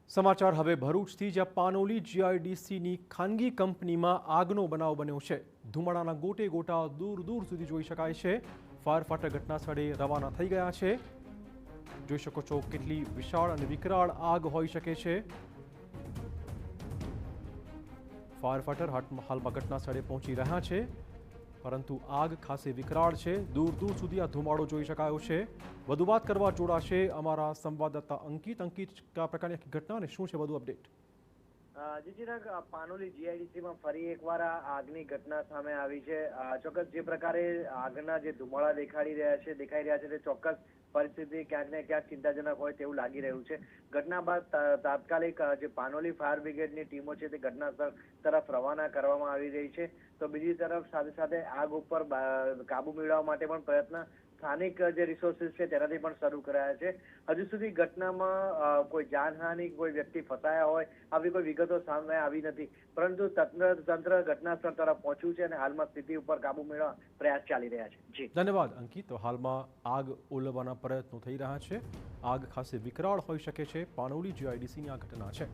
સમાચાર હવે ભરૂચથી, જ્યાં પાનોલી જીઆઈડીસીની ખાનગી કંપનીમાં આગનો બનાવ બન્યો છે। ધુમાડાના ગોટે ગોટા દૂર દૂર સુધી જોઈ શકાય છે। ફાયર ફાઈટર ઘટના સ્થળે રવાના થઈ ગયા છે। જોઈ શકો છો કેટલી વિશાળ અને વિકરાળ આગ હોઈ શકે છે। ફાયર ફાઈટર હાલમાં ઘટના સ્થળે પહોંચી રહ્યા છે, પરંતુ આગ ખાસી વિકરાળ છે। દૂર દૂર સુધી આ ધુમાડો જોઈ શકાયો છે। વધુ વાત કરવા જોડાશે અમારા સંવાદદાતા અંકિત। આ પ્રકારની આખી ઘટના અને શું છે વધુ અપડેટ? જી ચિરાગ, પાનોલી જીઆઈડીસીમાં ફરી એકવાર આ આગની ઘટના સામે આવી છે। ચોક્કસ જે પ્રકારે આગના જે ધુમાડા દેખાઈ રહ્યા છે તે ચોક્કસ પરિસ્થિતિ ક્યાંક ને ક્યાંક ચિંતાજનક હોય તેવું લાગી રહ્યું છે। ઘટના બાદ તાત્કાલિક જે પાનોલી ફાયર બ્રિગેડની ટીમો છે તે ઘટના સ્થળ તરફ રવાના કરવામાં આવી રહી છે। તો બીજી તરફ સાથે સાથે આગ ઉપર કાબુ મેળવવા માટે પણ પ્રયત્ન સ્થાનિક જે રિસોર્સિસ છે તેનાથી પણ શરૂ કરાયા છે। હજુ સુધી ઘટનામાં કોઈ જાનહાનિ, કોઈ વ્યક્તિ ફસાયા હોય આવી કોઈ વિગતો સામે આવી નથી, પરંતુ તંત્ર ઘટના સ્થળ તરફ પહોંચ્યું છે અને હાલમાં સ્થિતિ ઉપર કાબુ મેળવવા પ્રયાસ ચાલી રહ્યા છે। જી ધન્યવાદ અંકિત। તો હાલમાં આગ ઓલવવાના પ્રયત્નો થઈ રહ્યા છે। આગ ખાસી વિકરાળ હોઈ શકે છે। પાનોલી જીઆઈડીસીની આ ઘટના છે।